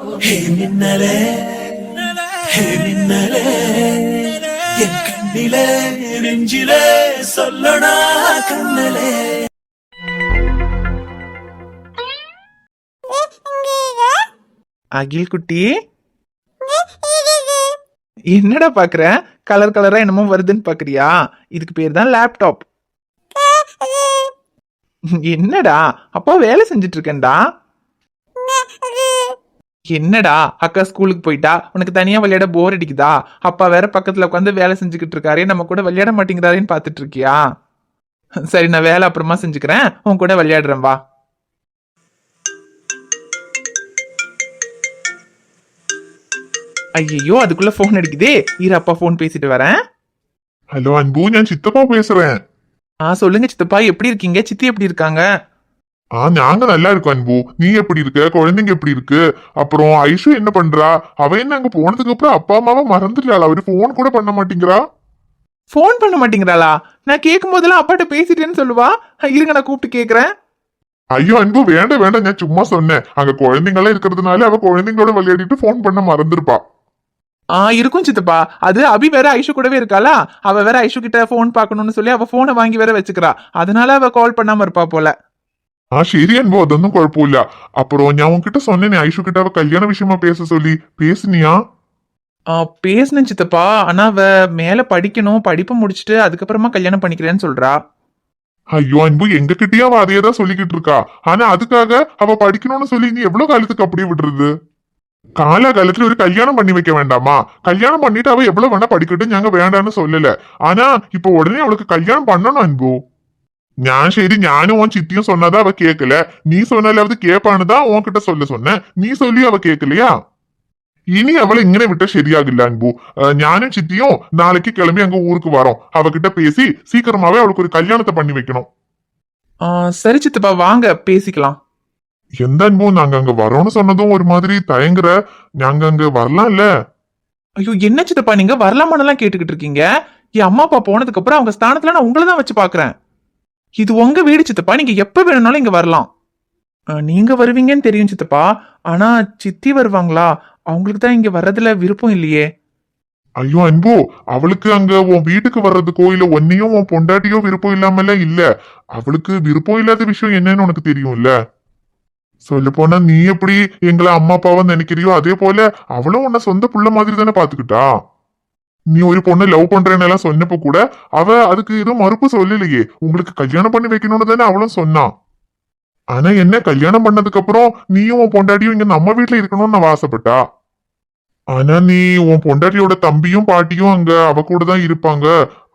ஹே மின்னலே ஹே மின்னலே என் கண்ணிலே நெஞ்சிலே சொல்லடா கண்ணலே. அகில் குட்டி, என்னடா பாக்குற? கலர் கலரா என்னமோ வருதுன்னு பாக்குறியா? இதுக்கு பேர் தான் லேப்டாப். என்னடா அப்பா வேலை செஞ்சுட்டு இருக்கேன்டா. என்னடா அக்கா ஸ்கூலுக்கு போயிட்டா, உனக்கு தனியா விளையாட போர் அடிக்குதா? அப்பா வேற பக்கத்துல உட்காந்து வேலை செஞ்சுக்கிட்டு இருக்காரு, நம்ம கூட விளையாட மாட்டேங்கிறாருன்னு பாத்துட்டு இருக்கியா? சரி, நான் வேலை அப்புறமா செஞ்சுக்கிறேன், உன் கூட விளையாடுறேன் வா. ஐயோ, அதுக்குள்ள போன் அடிக்குதே, இரு அப்பா போன் பேசிட்டு வரேன். ஹலோ அன்பு, நான் சித்தப்பா பேசுறேன். சொல்லுங்க சித்தப்பா, எப்படி இருக்கீங்க? சித்தி எப்படி இருக்காங்க? நாங்க நல்லா இருக்கோம் அன்பு. நீ எப்படி இருக்க? குழந்தைங்க எப்படி இருக்கு? அப்புறம் ஐஷு என்ன பண்றா? அவ என்ன அங்க போனதுக்கு அப்புறம் அப்பா அம்மாவை மறந்துட்டாளா? அவரு போன் கூட பண்ண மாட்டேங்கிறா. போன் பண்ண மாட்டேங்கிறாளா? நான் கேட்கும் போதெல்லாம் அப்பாட்ட பேசிட்டேன்னு சொல்லுவா. இருங்க, நான் கூப்பிட்டு கேக்குறேன். ஐயோ அன்பு, வேண்டாம் வேண்டாம், நான் சும்மா சொன்னேன். அங்க குழந்தைங்களாம் இருக்கிறதுனால அவ குழந்தைங்களோட விளையாடிட்டு போன் பண்ண மறந்துருப்பா. இருக்கும் சித்தப்பா. அது அபி வேற ஐஷு கூடவே இருக்காளா, அவ வேற ஐஷு கிட்ட போன் பாக்கணும்னு சொல்லி அவ போனை வாங்கி வேற வச்சுக்கிறா, அதனால அவ கால் பண்ணாம இருப்பா போல. சரி அன்பு, அதொன்னும் குழப்பம் இல்ல. அப்புறம் நான் உன்கிட்ட சொன்னேனே ஐஷு கிட்ட அவ கல்யாண விஷயமா பேச சொல்லி, பேசுனியா? பேசுனேன் சித்தப்பா. ஆனா அவ மேல படிக்கணும், படிப்பு முடிச்சுட்டு அதுக்கப்புறமா கல்யாணம் பண்ணிக்கிறேன்னு சொல்றா. ஐயோ அன்பு, எங்க கிட்டயே அவ அதையதான் சொல்லிக்கிட்டு இருக்கா. ஆனா அதுக்காக அவ படிக்கணும்னு சொல்லி நீ எவ்வளவு காலத்துக்கு அப்படியே விடுறது? காலகாலத்துல ஒரு கல்யாணம் பண்ணி வைக்க வேண்டாமா? கல்யாணம் பண்ணிட்டு அவ எவ்வளவு வேணா படிக்கட்டும், நாங்க வேண்டான்னு சொல்லல. ஆனா இப்ப உடனே அவளுக்கு கல்யாணம் பண்ணணும் அன்பு. சரி, ஞானும் உன் சித்தியும் சொன்னாதான் அவ கேட்கல. நீ சொன்னாலாவது கேட்பானுதான் உன்கிட்ட சொன்ன. நீ சொல்லி அவ கேட்கலையா? இனி அவளை இങ്ങനെ விட்டா சரியாகல அன்பு. ஞானும் சித்தியும் நாளைக்கு கிளம்பி அங்க ஊருக்கு வரோம். அவகிட்ட பேசி சீக்கிரமாவே அவளுக்கு ஒரு கல்யாணத்தை பண்ணி வைக்கணும். சரி சித்தப்பா, வாங்க பேசிக்கலாம். எந்த அன்பு, நாங்க அங்க வரோம்னு சொன்னதும் ஒரு மாதிரி தயங்குற. நாங்க அங்க வரலாம்ல? ஐயோ, என்ன சித்தப்பா நீங்க வரலாமான்னுலாம் கேட்டுக்கிட்டு இருக்கீங்க? என் அம்மா அப்பா போனதுக்கு அப்புறம் அவங்க ஸ்தானத்துல நான் உங்களை தான் வச்சு பாக்குறேன். இது உங்க வீடு சித்தப்பா, நீங்க எப்ப வேணும்னாலும் இங்க வரலாம். நீங்க வருவீங்கன்னு தெரியும் சித்தப்பா, ஆனா சித்தி வருவாங்களா? அவங்களுக்கு தான் இங்க வர்றதுல விருப்பம் இல்லையே. ஐயோ அன்பு, அவளுக்கு அங்க உன் வீட்டுக்கு வர்றதுக்கோ இல்ல ஒன்னையும் உன் பொண்டாட்டியோ விருப்பம் இல்லாமல இல்ல. அவளுக்கு விருப்பம் இல்லாத விஷயம் என்னன்னு உனக்கு தெரியும்ல. சொல்ல போனா நீ எப்படி எங்களை அம்மா அப்பாவா நினைக்கிறியோ அதே போல அவளும் உன்னை சொந்த புள்ள மாதிரி தானே பாத்துக்கிட்டா. நீ ஒரு பொண்ணை லவ் பண்றேன்னு எல்லாம் சொன்னப்ப கூட அவ அதுக்கு எதுவும் மறுப்பு சொல்லலையே. உங்களுக்கு கல்யாணம் பண்ணி வைக்கணும்னு தானே அவளும் சொன்னான். ஆனா என்ன, கல்யாணம் பண்ணதுக்கு அப்புறம் நீயும் உன் பொண்டாட்டியும் இங்க நம்ம வீட்டுல இருக்கணும்னு நான் ஆசைப்பட்டா. ஆனா நீ உன் பொண்டாட்டியோட தம்பியும் பாட்டியும் அங்க அவ கூட தான் இருப்பாங்க,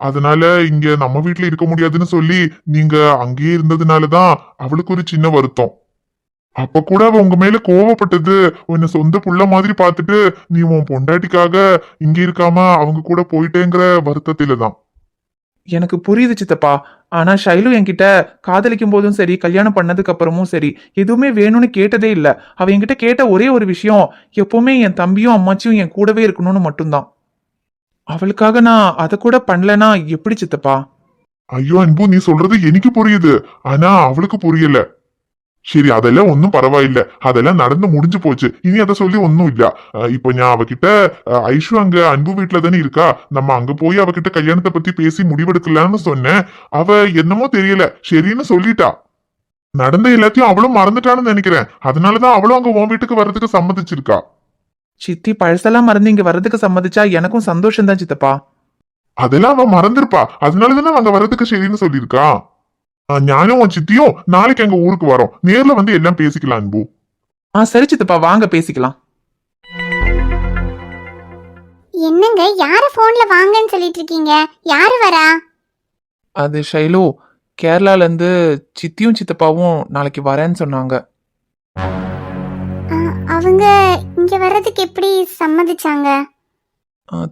அதனால இங்க நம்ம வீட்டுல இருக்க முடியாதுன்னு சொல்லி நீங்க அங்கேயே இருந்ததுனாலதான் அவளுக்கு ஒரு சின்ன வருத்தம். அப்ப கூட அவ உங்க மேல கோவப்பட்டது உன்னை சொந்த புள்ள மாதிரி பாத்துட்டு நீ உன் பொண்டாட்டிக்காக இங்க இருக்காம அவங்க கூட போயிட்டேங்கிற வருத்தத்தில தான். எனக்கு புரியுது சித்தப்பா. ஆனா ஷைலு என்கிட்ட காதலிக்கும் போதும் சரி, கல்யாணம் பண்ணதுக்கு அப்புறமும் சரி, எதுவுமே வேணும்னு கேட்டதே இல்ல. அவ என்கிட்ட கேட்ட ஒரே ஒரு விஷயம், எப்பவுமே என் தம்பியும் அம்மாச்சியும் என் கூடவே இருக்கணும்னு மட்டும்தான். அவளுக்காக நான் அதை கூட பண்ணலனா எப்படி சித்தப்பா? ஐயோ அன்பு, நீ சொல்றது எனக்கு புரியுது, ஆனா அவளுக்கு புரியல. சரி, அதெல்லாம் ஒன்னும் பரவாயில்ல, அதெல்லாம் நடந்து முடிஞ்சு போச்சு. இனி அதை சொல்லி ஒன்னும் இல்ல. இப்ப நான் அவகிட்ட ஐஷு அங்க அன்பு வீட்டுல தானே இருக்கா, நம்ம அங்க போய் அவகிட்ட கல்யாணத்தை பத்தி பேசி முடிவெடுக்கலாம்னு சொன்னேன். அவ என்னமோ தெரியல, சரின்னு சொல்லிட்டா. நடந்த எல்லாத்தையும் அவளும் மறந்துட்டான்னு நினைக்கிறேன். அதனாலதான் அவளும் அங்க உன் வீட்டுக்கு வர்றதுக்கு சம்மதிச்சிருக்கா. சித்தி பழசெல்லாம் மறந்து இங்க வர்றதுக்கு சம்மதிச்சா எனக்கும் சந்தோஷம் தான் சித்தப்பா. அதெல்லாம் அவ மறந்துருப்பா, அதனாலதானே அங்க வர்றதுக்கு சரின்னு சொல்லியிருக்கா. ஞானும் உன் சித்தியும் நாளைக்கு எங்க ஊருக்கு வரோம், நேர்ல வந்து எல்லாம் பேசிக்கலாம் அன்பு. சரி சித்தப்பா, வாங்க பேசிக்கலாம். என்னங்க, யார போன்ல வாங்கன்னு சொல்லிட்டு இருக்கீங்க? யாரு வரா? அது ஷைலு, கேரளால இருந்து சித்தியும் சித்தப்பாவும் நாளைக்கு வரேன்னு சொன்னாங்க. அவங்க இங்க வர்றதுக்கு எப்படி சம்மதிச்சாங்க?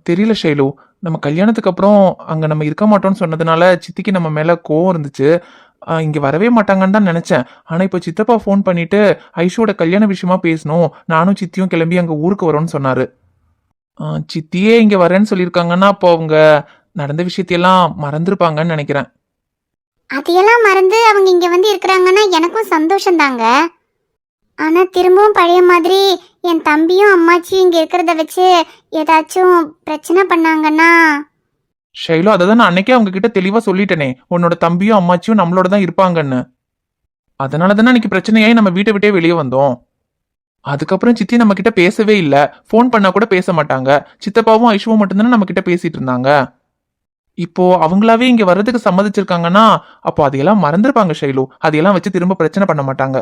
தெரியல ஷைலு, நம்ம கல்யாணத்துக்கு அப்புறம் அங்க நம்ம இருக்க மாட்டோம்னு சொன்னதுனால சித்திக்கு நம்ம மேல கோவம் இருந்துச்சு. இங்க வரவே மாட்டாங்கன்னு தான் நினைச்சேன். ஆனா இப்போ சித்தப்பா ஃபோன் பண்ணிட்டு ஐஷோட கல்யாண விஷயமா பேசணும், நானும் சித்தியும் கிளம்பி அங்க ஊருக்கு வரோம்னு சொன்னாரு. சித்தியே இங்க வரேன்னு சொல்லியிருக்காங்கன்னா அப்போ அவங்க நடந்த விஷயத்தையெல்லாம் மறந்துருப்பாங்கன்னு நினைக்கிறேன். அதையெல்லாம் மறந்து அவங்க இங்க வந்து இருக்கிறாங்கன்னா எனக்கும் சந்தோஷம் தாங்க. ஆனா திரும்பவும் பழைய மாதிரி என் தம்பியும் அம்மாச்சியும் இங்க இருக்கிறத வச்சு ஏதாச்சும் பிரச்சனை பண்ணாங்கன்னா? ஷைலு, அதை தான் நான் அன்னைக்கே அவங்க கிட்ட தெளிவா சொல்லிட்டேனே, உன்னோட தம்பியும் அம்மாச்சியும் நம்மளோட தான் இருப்பாங்கன்னு. அதனால தானே அன்னைக்கு பிரச்சனையாயி நம்ம வீட்டை விட்டே வெளியே வந்தோம். அதுக்கப்புறம் சித்தி நம்ம கிட்ட பேசவே இல்லை, ஃபோன் பண்ணா கூட பேச மாட்டாங்க. சித்தப்பாவும் ஐஷுவும் மட்டும்தானே நம்ம கிட்ட பேசிட்டு இருந்தாங்க. இப்போ அவங்களாவே இங்க வர்றதுக்கு சம்மதிச்சிருக்காங்கன்னா அப்போ அதையெல்லாம் மறந்துருப்பாங்க ஷைலு. அதையெல்லாம் வச்சு திரும்ப பிரச்சனை பண்ண மாட்டாங்க.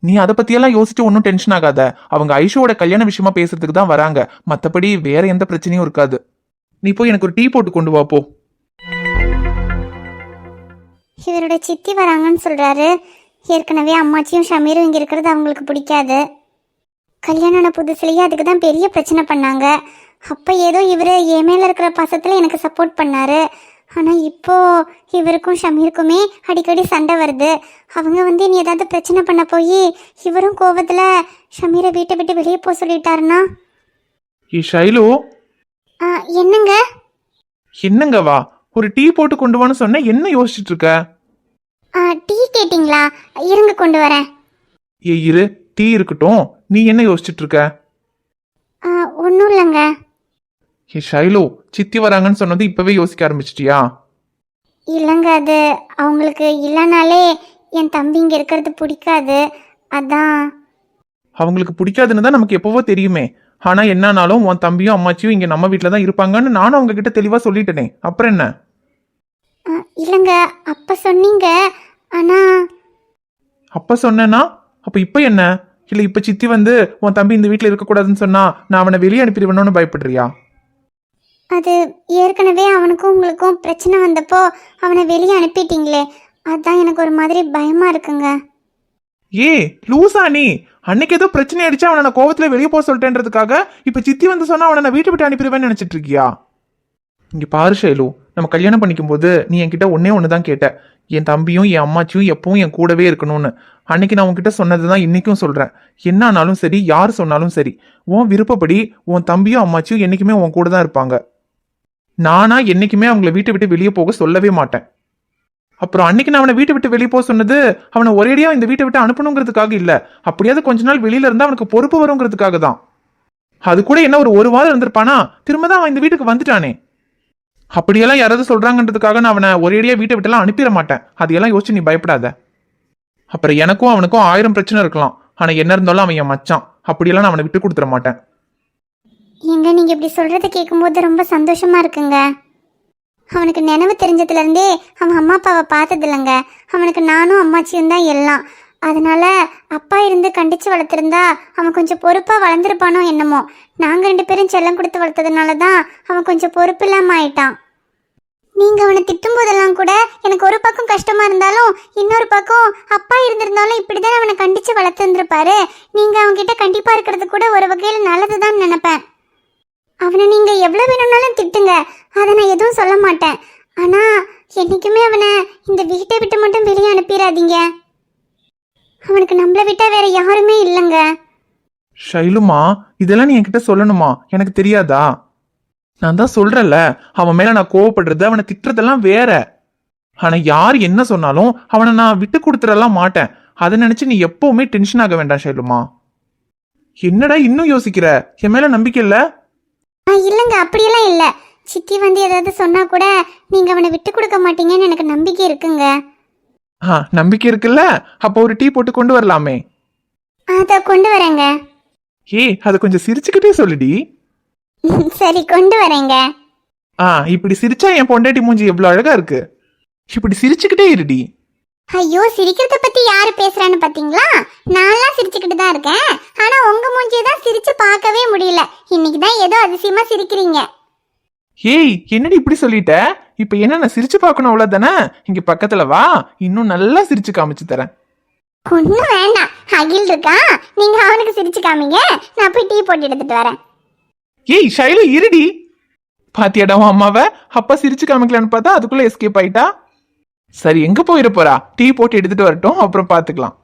நீ அதை பத்தியெல்லாம் யோசிச்சு ஒன்றும் டென்ஷன் ஆகாத. அவங்க ஐஷுவோட கல்யாண விஷயமா பேசுறதுக்கு தான் வராங்க, மற்றபடி வேற எந்த பிரச்சனையும் இருக்காது. நீ போய் எனக்கு ஒரு டீ போட்டு கொண்டு வா போ. இவரோட சித்தி வராங்கன்னு சொல்றாரு. ஏற்கனவே அம்மாச்சியும் ஷமீரும் இங்க இருக்கிறது அவங்களுக்கு பிடிக்காது. கல்யாணம் புதுசுலயே அதுக்கு தான் பெரிய பிரச்சனை பண்ணாங்க. அப்ப ஏதோ இவரு என் மேல இருக்கிற பாசத்துல எனக்கு சப்போர்ட் பண்ணாரு. ஆனா இப்போ இவருக்கும் ஷமீருக்குமே அடிக்கடி சண்டை வருது. அவங்க வந்து நீ ஏதாவது பிரச்சனை பண்ண போய் இவரும் கோவத்துல ஷமீரை வீட்டை விட்டு வெளியே போக சொல்லிட்டாருன்னா? ஷைலு, என்னங்க? என்னங்க வா, ஒரு டீ போட்டு கொண்டு வான்னு சொன்ன, என்ன யோசிச்சுட்டு இருக்க? டீ கேட்டிங்களா? இருங்க கொண்டு வரேன். இரு, டீ இருக்கட்டும். நீ என்ன யோசிச்சுட்டு இருக்க? ஒன்றும் இல்லைங்க. ஷைலு, சித்தி வராங்கன்னு சொன்னது இப்பவே யோசிக்க ஆரம்பிச்சிட்டியா? இல்லைங்க, அது அவங்களுக்கு இல்லைனாலே என் தம்பி இங்கே இருக்கிறது பிடிக்காது, அதான். அவங்களுக்கு பிடிக்காதுன்னு தான் நமக்கு எப்பவோ தெரியுமே. ஆனா என்னானாலும் உன் தம்பியும் அம்மாச்சியும் இங்க நம்ம வீட்டில தான் இருப்பாங்கன்னு நானும் அவங்க கிட்ட தெளிவா சொல்லிட்டேனே, அப்புறம் என்ன? இல்லைங்க, அப்ப சொன்னீங்க. ஆனா அப்ப சொன்னேன்னா அப்ப இப்ப என்ன? இல்ல இப்ப சித்தி வந்து உன் தம்பி இந்த வீட்டுல இருக்கக்கூடாதுன்னு சொன்னா நான் அவனை வெளியே அனுப்பிடுவேணும்னு பயப்படுறியா? அது ஏற்கனவே அவனுக்கும் உங்களுக்கும் பிரச்சனை வந்தப்போ அவனை வெளியே அனுப்பிட்டீங்களே, அதான் எனக்கு ஒரு மாதிரி பயமா இருக்குங்க. ஏ லூசா நீ, அன்னைக்கு ஏதோ பிரச்சனை ஆயிடுச்சு அவனை நான் கோவத்துல வெளியே போக சொல்லிட்டேன்றதுக்காக இப்ப சித்தி வந்து சொன்னா அவனை நான் வீட்டை விட்டு அனுப்பிடுவேன்னு நினைச்சிட்டு இருக்கியா? இங்க பாரு ஷைலு, நம்ம கல்யாணம் பண்ணிக்கும் போது நீ என்கிட்ட ஒன்னே தான் கேட்ட, என் தம்பியும் என் அம்மாச்சியும் எப்பவும் என் கூடவே இருக்கணும்னு. அன்னைக்கு நான் உன்கிட்ட சொன்னதுதான் இன்னைக்கும் சொல்றேன். என்ன ஆனாலும் சரி, யார் சொன்னாலும் சரி, உன் விருப்பப்படி உன் தம்பியும் அம்மாச்சியும் என்னைக்குமே உன் கூட தான் இருப்பாங்க. நானா என்னைக்குமே அவங்கள வீட்டை விட்டு வெளியே போக சொல்லவே மாட்டேன். அப்புறம் அன்னைக்கு நான் அவனை வீட்டை விட்டு வெளியே போக சொன்னது அவனை ஒரேடியா இந்த வீட்டை விட்டு அனுப்பணுங்கிறதுக்காக இல்ல, அப்படியாவது கொஞ்ச நாள் வெளியில இருந்தா அவனுக்கு பொறுப்பு வருங்கிறதுக்காக தான். அது கூட என்ன ஒரு வாரம் இருந்திருப்பானா, திரும்ப தான் அவன் இந்த வீட்டுக்கு வந்துட்டானே. அப்படியெல்லாம் யாராவது சொல்றாங்கன்றதுக்காக நான் அவனை ஒரேடியா வீட்டை விட்டுலாம் அனுப்பிட மாட்டேன். அதையெல்லாம் யோசிச்சு நீ பயப்படாத. அப்புறம் எனக்கும் அவனுக்கும் 1000 பிரச்சனை இருக்கலாம், ஆனா என்ன இருந்தாலும் அவன் என் மச்சான். அப்படியெல்லாம் நான் அவனை விட்டு கொடுத்துட மாட்டேன். எங்க நீங்க இப்படி சொல்றத கேட்கும்போது ரொம்ப சந்தோஷமா இருக்குங்க. அவனுக்கு நினைவு தெரிஞ்சதுல இருந்தே அவன் அம்மா அப்பாவை பார்த்தது இல்லைங்க. அவனுக்கு நானும் அம்மாச்சியும் தான் எல்லாம். அதனால அப்பா இருந்து கண்டிச்சு வளர்த்துருந்தா அவன் கொஞ்சம் பொறுப்பா வளர்ந்துருப்பானோ என்னமோ. நாங்க 2 பேரும் செல்லம் கொடுத்து வளர்த்ததுனால தான் அவன் கொஞ்சம் பொறுப்பு இல்லாம ஆயிட்டான். நீங்க அவனை திட்டும் போதெல்லாம் கூட எனக்கு ஒரு பக்கம் கஷ்டமா இருந்தாலும் இன்னொரு பக்கம் அப்பா இருந்திருந்தாலும் இப்படிதான் அவனை கண்டிச்சு வளர்த்துருந்துருப்பாரு. நீங்க அவன்கிட்ட கண்டிப்பா இருக்கிறது கூட ஒரு வகையில நல்லதுதான் நினைப்பேன். அவனை நீங்க எவ்வளவு வேணும்னாலும் திட்டுங்க, அதை நான் எதுவும் சொல்ல மாட்டேன். ஆனா என்னைக்குமே அவனை இந்த வீட்டை விட்டு மட்டும் வெளியே அனுப்பிடாதீங்க. அவனுக்கு நம்மளை விட்டா வேற யாருமே இல்லைங்க. ஷைலுமா, இதெல்லாம் நீ என்கிட்ட சொல்லணுமா? எனக்கு தெரியாதா? நான் தான் சொல்றேன்ல, அவன் மேல நான் கோவப்படுறது அவனை திட்டுறதெல்லாம் வேற. ஆனா யார் என்ன சொன்னாலும் அவனை நான் விட்டு கொடுத்துடலாம் மாட்டேன். அதை நினைச்சு நீ எப்பவுமே டென்ஷன் ஆக வேண்டாம் ஷைலுமா. என்னடா இன்னும் யோசிக்கிற? என் மேல நம்பிக்கை இல்ல? இல்லைங்க, அப்படியெல்லாம் இல்லை. சித்தி வந்து ஏதாவது சொன்னா கூட நீங்க அவனை விட்டு கொடுக்க மாட்டீங்கன்னு எனக்கு நம்பிக்கை இருக்குங்க. நம்பிக்கை இருக்குல்ல, அப்போ ஒரு டீ போட்டு கொண்டு வரலாமே. அத கொண்டு வரேங்க. அதை கொஞ்சம் சிரிச்சுக்கிட்டே சொல்லுடி. சரி, கொண்டு வரேங்க. இப்படி சிரிச்சா என் பொண்டாட்டி மூஞ்சி எவ்வளவு அழகா இருக்கு. இப்படி சிரிச்சுக்கிட்டே இருடி. ஐயோ, சிரிக்கிறத பத்தி யாரு பேசுறான்னு பாத்தீங்களா? நான்லாம் சிரிச்சுக்கிட்டு தான் இருக்கேன். ஆனா உங்க மூஞ்சியை தான் சிரிச்சு பார்க்கவே முடியல. இன்னைக்கு தான் ஏதோ அதிசயமா சிரிக்கிறீங்க. என்னடி இப்படி சொல்லிட்ட? இப்ப என்ன, நான் சிரிச்சு பார்க்கணும் அவ்வளவுதானே? இங்க பக்கத்துல வா, இன்னும் நல்லா சிரிச்சு காமிச்சு தரேன். ஒன்னும் வேண்டாம், அகில் இருக்கா, நீங்க அவனுக்கு சிரிச்சு காமிங்க. நான் போய் டீ போட்டு எடுத்துட்டு வரேன். ஷைலு இருடி. பாத்தியாடா அம்மாவை? அப்பா சிரிச்சு காமிக்கலான்னு பார்த்தா அதுக்குள்ள எஸ்கேப் ஆயிட்டா. சரி, எங்க போயிட போறா? டீ போட்டு எடுத்துட்டு வரட்டும், அப்புறம் பாத்துக்கலாம்.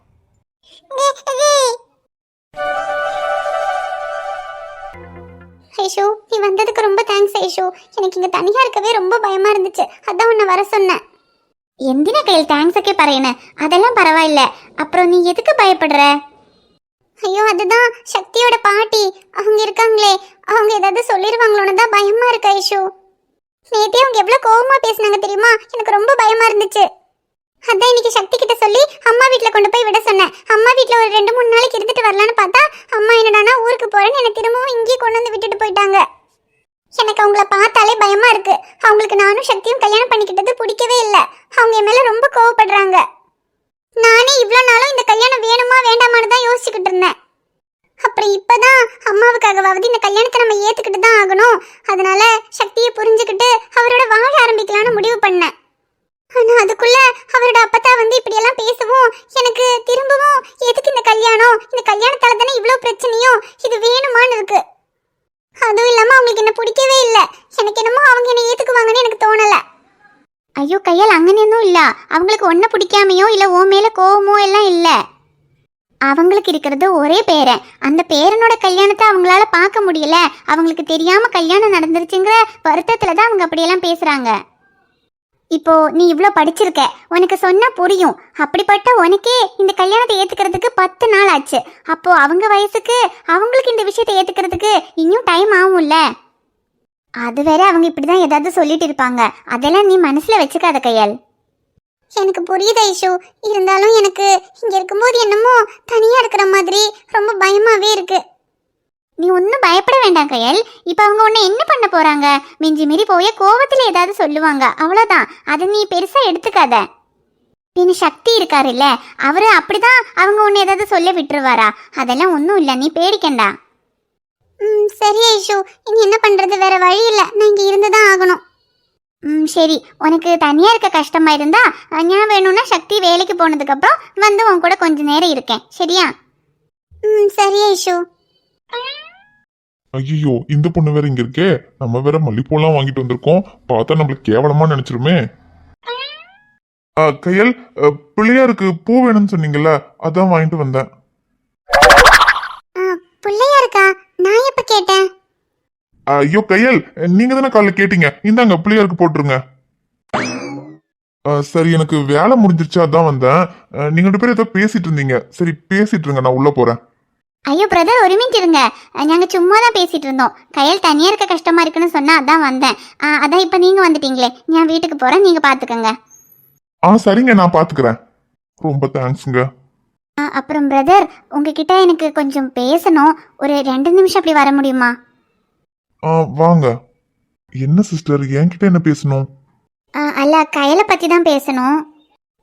ஐஷு, நீ வந்ததுக்கு ரொம்ப தேங்க்ஸ் ஐஷு. எனக்கு இங்க தனியா இருக்கவே ரொம்ப பயமா இருந்துச்சு, அதான் உன்னை வர சொன்னேன். எந்தின கையில் தேங்க்ஸக்கே பறையன, அதெல்லாம் பரவாயில்ல. அப்புறம் நீ எதுக்கு பயப்படுற? ஐயோ அதுதான் சக்தியோட பாட்டி அவங்க இருக்காங்களே, அவங்க ஏதாவது சொல்லிடுவாங்களோன்னு தான் பயமா இருக்கு ஐஷு. நேத்தே அவங்க எவ்வளவு கோவமா பேசினாங்க தெரியுமா, எனக்கு ரொம்ப பயமா இருந்துச்சு. அதான் இன்னைக்கு சக்தி கிட்ட சொல்லி அம்மா வீட்ல கொண்டு போய் விட சொன்னேன். அம்மா வீட்ல ஒரு 2-3 நாளைக்கு இருந்துட்டு வரலான்னு பார்த்தா அம்மா என்னடானா ஊருக்கு போறேன்னு என்னை திரும்பவும் இங்கேயே கொண்டு வந்து விட்டுட்டு போயிட்டாங்க. எனக்கு அவங்கள பார்த்தாலே பயமா இருக்கு. அவங்களுக்கு நானும் சக்தியும் கல்யாணம் பண்ணிக்கிட்டது பிடிக்கவே இல்லை. அவங்க என் மேல ரொம்ப கோவப்படுறாங்க. நானே இவ்வளோ நாளும் இந்த கல்யாணம் வேணுமா வேண்டாமான்னு தான் யோசிச்சுக்கிட்டு இருந்தேன். அப்புறம் இப்பதான் அம்மாவுக்காகவாவது இந்த கல்யாணத்தை நம்ம ஏத்துக்கிட்டு தான் ஆகணும், அதனால சக்தியை புரிஞ்சுக்கிட்டு அவரோட வாழ ஆரம்பிக்கலாம்னு முடிவு பண்ணேன். ஆனா அதுக்குள்ள அவரோட அப்பத்தா வந்து இப்படி எல்லாம் பேசவும் எனக்கு திரும்பவும் எதுக்கு இந்த கல்யாணம், இந்த கல்யாணத்தால தானே இவ்வளவு பிரச்சனையும், இது வேணுமான்னு இருக்கு. அதுவும் இல்லாம அவங்களுக்கு என்ன பிடிக்கவே இல்லை. எனக்கு என்னமோ அவங்க என்ன ஏத்துக்குவாங்கன்னு எனக்கு தோணல. ஐயோ கையால் அங்கனேனும் இல்ல, அவங்களுக்கு ஒன்ன பிடிக்காமையோ இல்ல ஓ மேல கோவமோ எல்லாம் இல்ல. அவங்களுக்கு இருக்கிறது ஒரே பேரன். அந்த பேரனோட கல்யாணத்தை அவங்களால பார்க்க முடியல, அவங்களுக்கு தெரியாம கல்யாணம் நடந்துருச்சுங்கிற வருத்தத்துல தான் அவங்க அப்படியெல்லாம் பேசுறாங்க. இப்போ நீ இவ்வளோ படிச்சிருக்க, உனக்கு சொன்னா புரியும். அப்படிப்பட்ட உனக்கே இந்த கல்யாணத்தை ஏத்துக்கிறதுக்கு 10 நாள் ஆச்சு. அப்போ அவங்க வயசுக்கு அவங்களுக்கு இந்த விஷயத்தை ஏத்துக்கிறதுக்கு இன்னும் டைம் ஆகும்ல. அது வேற அவங்க இப்படிதான் ஏதாவது சொல்லிட்டு இருப்பாங்க, அதெல்லாம் நீ மனசுல வச்சுக்காத கையால். எனக்கு புரியுது ஐஷு, இருந்தாலும் எனக்கு இங்க இருக்கும்போது என்னமோ தனியா இருக்கிற மாதிரி ரொம்ப பயமாவே இருக்கு. நீ ஒன்றும் பயப்பட வேண்டாம் கையல். இப்போ அவங்க உன்னை என்ன பண்ண போறாங்க, மிஞ்சி மீறி போய் கோவத்தில் ஏதாவது சொல்லுவாங்க, அவ்வளோதான். அதை நீ பெருசா எடுத்துக்காத. பின் சக்தி இருக்காரு இல்ல, அவரு அப்படிதான் அவங்க உன்னை ஏதாவது சொல்ல விட்டுருவாரா, அதெல்லாம் ஒன்றும் இல்லை, நீ பேடிக்கண்டா. சரி ஐஷு, இனி என்ன பண்றது, வேற வழி இல்லை, நான் இங்கே இருந்துதான் ஆகணும். சரி, உனக்கு தனியா இருக்க கஷ்டமா இருந்தா நான் வேணும்னா சக்தி வேலைக்கு போனதுக்கு அப்புறம் வந்து உன் கூட கொஞ்ச நேரம் இருக்கேன், சரியா? சரி ஐஷு. ஐயோ, இந்த பொண்ணு வேற இங்க இருக்கே. நம்ம வேற மல்லிப்பூலாம் வாங்கிட்டு வந்திருக்கோம், பார்த்தா நம்மளுக்கு கேவலமா நினைச்சிருமே. கையல், பிள்ளையாருக்கு பூ வேணும்னு சொன்னீங்கல்ல, அதான் வாங்கிட்டு வந்தேன். பிள்ளையாருக்கா? நான் எப்ப கேட்டேன்? ஐயோ கையல், நீங்க தானே காலைல கேட்டீங்க, இந்தாங்க பிள்ளையாருக்கு போட்டுருங்க. சரி, எனக்கு வேலை முடிஞ்சிருச்சு, அதான் வந்தேன். நீங்க 2 பேரும் ஏதோ பேசிட்டு இருந்தீங்க, சரி பேசிட்டு இருங்க, நான் உள்ள போறேன். ஐயோ பிரதர், ஒரு மினிட் இருங்க, நாங்க சும்மா தான் பேசிட்டு இருந்தோம். கையல் தனியா இருக்க கஷ்டமா இருக்குன்னு சொன்னா அதான் வந்தேன். அதான் இப்ப நீங்க வந்துட்டீங்களே, நான் வீட்டுக்கு போறேன், நீங்க பாத்துக்கங்க. சரிங்க, நான் பாத்துக்கிறேன். ரொம்ப தேங்க்ஸுங்க. அப்புறம் பிரதர், உங்ககிட்ட எனக்கு கொஞ்சம் பேசணும், ஒரு 2 நிமிஷம் அப்படி வர முடியுமா? வாங்க. என்ன சிஸ்டர், என்கிட்ட என்ன பேசணும்? அல்ல, கையலை பத்தி தான் பேசணும்.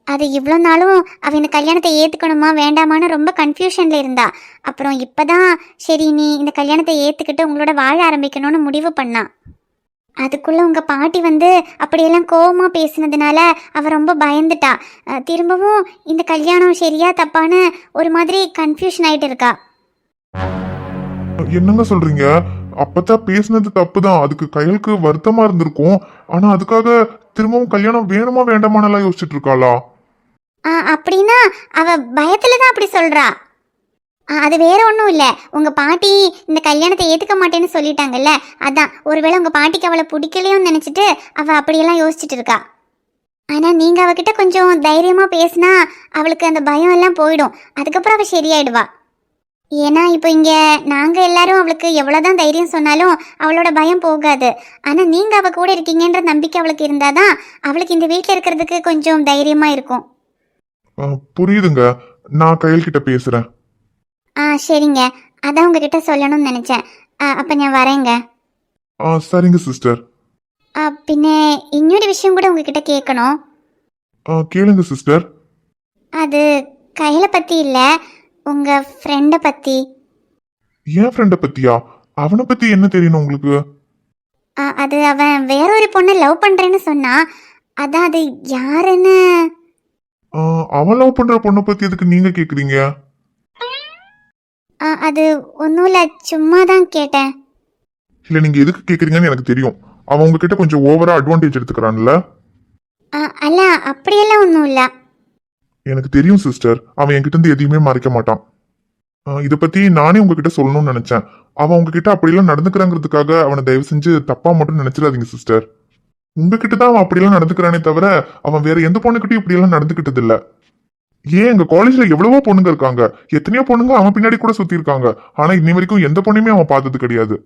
அது இவ்வளோ நாளும் அவ இந்த கல்யாணத்தை ஏற்றுக்கணுமா வேண்டாமான்னு ரொம்ப கன்ஃபியூஷனில் இருந்தா. அப்புறம் இப்போதான் சரி நீ இந்த கல்யாணத்தை ஏற்றுக்கிட்டு உங்களோட வாழ ஆரம்பிக்கணும்னு முடிவு பண்ணா. அதுக்குள்ளே உங்கள் பாட்டி வந்து அப்படியெல்லாம் கோவமாக பேசினதுனால அவள் ரொம்ப பயந்துட்டா. திரும்பவும் இந்த கல்யாணம் சரியா தப்பான்னு ஒரு மாதிரி கன்ஃபியூஷன் ஆகிட்டு இருக்கா. என்னங்க சொல்றீங்க? அப்பதான் பேசினது தப்புதான், அதுக்கு கையலுக்கு வருத்தமா இருந்திருக்கும். ஆனா அதுக்காக திரும்பவும் கல்யாணம் வேணுமா வேண்டாமானெல்லாம் யோசிச்சுட்டு இருக்காளா? அப்படின்னா அவ பயத்துல தான் அப்படி சொல்றா. அது வேற ஒன்றும் இல்லை, உங்க பாட்டி இந்த கல்யாணத்தை ஏத்துக்க மாட்டேன்னு சொல்லிட்டாங்கல்ல, அதான். ஒருவேளை உங்க பாட்டிக்கு அவளை பிடிக்கலையோன்னு நினைச்சிட்டு அவ அப்படியெல்லாம் யோசிச்சுட்டு இருக்கா. ஆனா நீங்க அவகிட்ட கொஞ்சம் தைரியமா பேசினா அவளுக்கு அந்த பயம் எல்லாம் போயிடும், அதுக்கப்புறம் அவ சரியாயிடுவா. ஏன்னா இப்போ இங்க நாங்க எல்லாரும் அவளுக்கு எவ்வளவுதான் தைரியம் சொன்னாலும் அவளோட பயம் போகாது. ஆனா நீங்க அவ கூட இருக்கீங்கன்ற நம்பிக்கை அவளுக்கு இருந்தாதான் அவளுக்கு இந்த வீட்டுல இருக்கிறதுக்கு கொஞ்சம் தைரியமா இருக்கும். புரியுதுங்க, நான் கையல் கிட்ட பேசுறேன். சரிங்க, அதான் உங்ககிட்ட சொல்லணும்னு நினைச்சேன். அப்ப நான் வரேங்க. சரிங்க சிஸ்டர். பின்ன இன்னொரு விஷயம் கூட உங்ககிட்ட கேட்கணும். கேளுங்க சிஸ்டர். அது கையில பத்தி இல்ல, உங்க ஃப்ரெண்ட பத்தி. என் ஃப்ரெண்ட பத்தியா? அவனை பத்தி என்ன தெரியணும் உங்களுக்கு? அது அவன் வேற ஒரு பொண்ணை லவ் பண்றேன்னு சொன்னா, அதான் அது யாருன்னு. அவன் லவ் பண்ற பொண்ணை பத்தி எதுக்கு நீங்க கேக்குறீங்க? அது ஒன்றும் இல்லை, சும்மா தான் கேட்டேன். இல்ல, நீங்க எதுக்கு கேக்குறீங்கன்னு எனக்கு தெரியும். அவன் உங்ககிட்ட கொஞ்சம் ஓவரா அட்வான்டேஜ் எடுத்துக்கிறான்ல. அல்ல, அப்படியெல்லாம் ஒன்றும் இல்லை. எனக்கு தெரியும் சிஸ்டர், அவன் என்கிட்ட இருந்து எதையுமே மறைக்க மாட்டான். இதை பத்தி நானே உங்ககிட்ட சொல்லணும்னு நினைச்சேன். அவன் உங்ககிட்ட அப்படியெல்லாம் நடந்துக்கிறாங்கிறதுக்காக அவனை தயவு செஞ்சு தப்பா மட்டும் நினைச்சிடாதீங்க சிஸ்டர். உங்ககிட்ட தான் அவன் அப்படியெல்லாம் நடந்துக்கிறானே தவிர அவன் வேற எந்த பொண்ணுகிட்டையும் இப்படியெல்லாம் நடந்துக்கிட்டது இல்ல. ஏன் எங்க காலேஜ்ல எவ்வளவோ பொண்ணுங்க இருக்காங்க, எத்தனையோ பொண்ணுங்க அவன் பின்னாடி கூட சுத்தி இருக்காங்க. ஆனா இன்னி வரைக்கும் எந்த பொண்ணுமே அவன் பார்த்தது கிடையாது.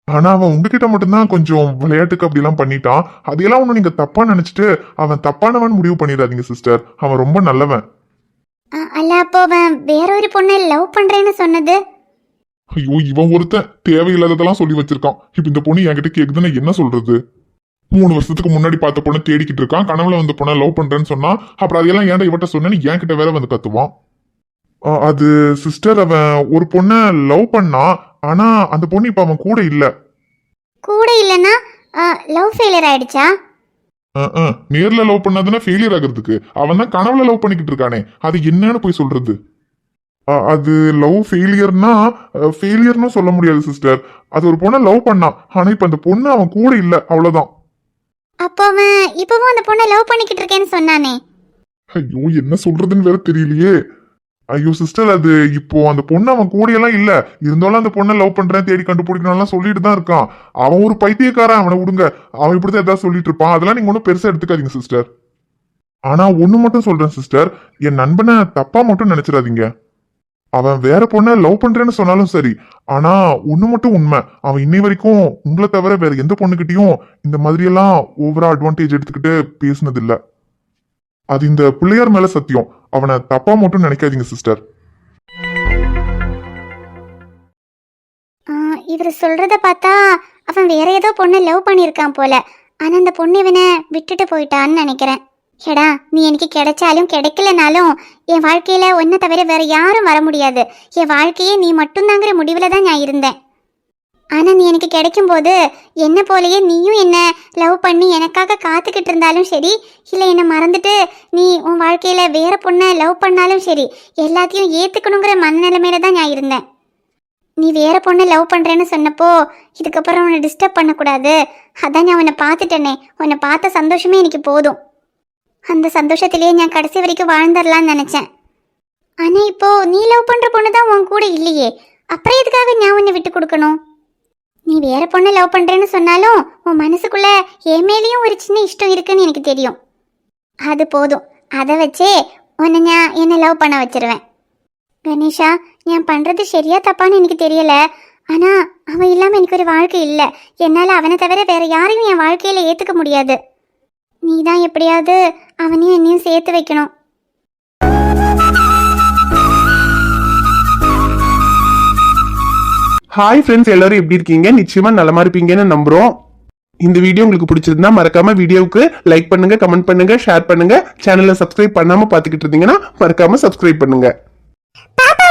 ஆனா அவன் உங்ககிட்ட மட்டும்தான் கொஞ்சம் விளையாட்டுக்கு அப்படி எல்லாம் பண்ணிட்டான். அதையெல்லாம் ஒண்ணு நீங்க தப்பா நினைச்சிட்டு அவன் தப்பானவன் முடிவு பண்ணிடாதீங்க சிஸ்டர். அவன் ரொம்ப நல்லவன். அல்ல, அப்போ அவன் வேற ஒரு பொண்ணை லவ் பண்றேன்னு சொன்னது? ஐயோ, இவன் ஒருத்தன் தேவையில்லாததெல்லாம் சொல்லி வச்சிருக்கான். இப்ப இந்த பொண்ணு என்கிட்ட கேக்குதுன்னு என்ன சொல்றது? 3 வருஷத்துக்கு முன்னாடி பார்த்த பொண்ணை தேடிக்கிட்டு இருக்கான், கனவுல வந்த பொண்ணை லவ் பண்றேன்னு சொன்னா, அப்புறம் அதையெல்லாம் ஏன்டா இவட்ட சொன்னேன்னு என்கிட்ட வேற வந்து கத்துவான். அது சிஸ்டர், அவன் ஒரு பொண்ணை லவ் பண்ணான். ஆனா அந்த பொண்ணு இப்ப அவன் கூட இல்ல. கூட இல்லனா லவ் ஃபெயிலியர் ஆயிடுச்சா? நேர்ல லவ் பண்ணாதுன்னா ஃபெயிலியர் ஆகுறதுக்கு அவன் தான் கனவுல லவ் பண்ணிக்கிட்டு இருக்கானே, அது என்னன்னு போய் சொல்றது? அது லவ் ஃபெயிலியர்னு சொல்ல முடியாது சிஸ்டர். அது ஒரு பொண்ணை லவ் பண்ணான், ஆனா இப்ப அந்த பொண்ணு அவன் கூட இல்ல, அவ்வளவுதான். அப்போ அவன் இப்பவும் அந்த பொண்ணை லவ் பண்ணிக்கிட்டு இருக்கேன்னு சொன்னானே? ஐயோ, என்ன சொல்றதுன்னு வேற தெரியலையே. ஐயோ சிஸ்டர், அது இப்போ அந்த பொண்ணு அவன் கூடையெல்லாம் இல்ல. இருந்தாலும் அந்த பொண்ணை லவ் பண்றேன், தேடி கண்டுபிடிக்கணும்லாம் சொல்லிட்டு தான் இருக்கான். அவன் ஒரு பைத்தியக்காரன், அவனை விடுங்க. அவன் இப்படிதான் ஏதாவது சொல்லிட்டு இருப்பான். அதெல்லாம் நீங்க ஒன்றும் பெருசா எடுத்துக்காதீங்க சிஸ்டர். ஆனா ஒண்ணு மட்டும் சொல்றேன் சிஸ்டர், என் நண்பனை தப்பா மட்டும் நினைச்சிடாதீங்க. அவன் வேற பொண்ணை லவ் பண்றேன்னு சொன்னாலும் சரி, ஆனா ஒண்ணு மட்டும் உண்மை, அவன் இன்னை வரைக்கும் உங்களை தவிர வேற எந்த பொண்ணுகிட்டயும் இந்த மாதிரி எல்லாம் ஓவரா அட்வான்டேஜ் எடுத்துக்கிட்டு பேசினது இல்ல. அது இந்த பிள்ளையார் மேல சத்தியம். அவனை தப்பா மட்டும் நினைக்காதீங்க சிஸ்டர். இவர் சொல்றத பார்த்தா அவன் வேற ஏதோ பொண்ணை லவ் பண்ணியிருக்கான் போல. ஆனா அந்த பொண்ணு இவனை விட்டுட்டு போயிட்டான்னு நினைக்கிறேன். எடா, நீ எனக்கு கிடைச்சாலும் கிடைக்கலனாலும் என் வாழ்க்கையில ஒன்ன தவிர வேற யாரும் வர முடியாது. என் வாழ்க்கையே நீ மட்டும்தாங்கிற முடிவுல தான் நான் இருந்தேன். ஆனா நீ எனக்கு கிடைக்கும் போது என்ன போலயே நீயும் என்ன லவ் பண்ணி எனக்காக காத்துக்கிட்டு இருந்தாலும் சரி, இல்லை என்னை மறந்துட்டு நீ உன் வாழ்க்கையில வேற பொண்ணை லவ் பண்ணாலும் சரி, எல்லாத்தையும் ஏத்துக்கணுங்கிற மனநிலைமையில தான் நான் இருந்தேன். நீ வேற பொண்ணை லவ் பண்றேன்னு சொன்னப்போ இதுக்கப்புறம் உன்னை டிஸ்டர்ப் பண்ணக்கூடாது, அதான் நான் உன்னை பார்த்துட்டேனே. உன்னை பார்த்த சந்தோஷமே எனக்கு போதும். அந்த சந்தோஷத்திலேயே நான் கடைசி வரைக்கும் வாழ்ந்துடலான்னு நினைச்சேன். ஆனா இப்போ நீ லவ் பண்ற பொண்ணு தான் உன் கூட இல்லையே, அப்புறம் எதுக்காக நான் உன்னை விட்டு கொடுக்கணும்? நீ வேற பொண்ணை லவ் பண்றேன்னு சொன்னாலும் உன் மனசுக்குள்ள என் மேலேயும் ஒரு சின்ன இஷ்டம் இருக்குன்னு எனக்கு தெரியும். அது போதும், அதை வச்சே உன்னை நான் என்னை லவ் பண்ண வச்சிருவேன். கணேஷா, நான் பண்றது சரியா தப்பான்னு எனக்கு தெரியல. ஆனா அவன் இல்லாம எனக்கு ஒரு வாழ்க்கை இல்லை. என்னால அவனை தவிர வேற யாரையும் என் வாழ்க்கையில ஏத்துக்க முடியாது. நீ தான் எப்படியாவது அவனையும் என்னையும் சேர்த்து வைக்கணும். ஹாய் ஃப்ரெண்ட்ஸ், எல்லாரும் எப்படி இருக்கீங்க? நிச்சயமா நலமா இருப்பீங்கன்னு நம்புறோம். இந்த வீடியோ உங்களுக்கு பிடிச்சிருந்தா மறக்காம வீடியோவுக்கு லைக் பண்ணுங்க, கமெண்ட் பண்ணுங்க, ஷேர் பண்ணுங்க. சேனலை சப்ஸ்கிரைப் பண்ணாம பாத்துக்கிட்டு இருந்தீங்கன்னா மறக்காம சப்ஸ்கிரைப் பண்ணுங்க. பாப்பா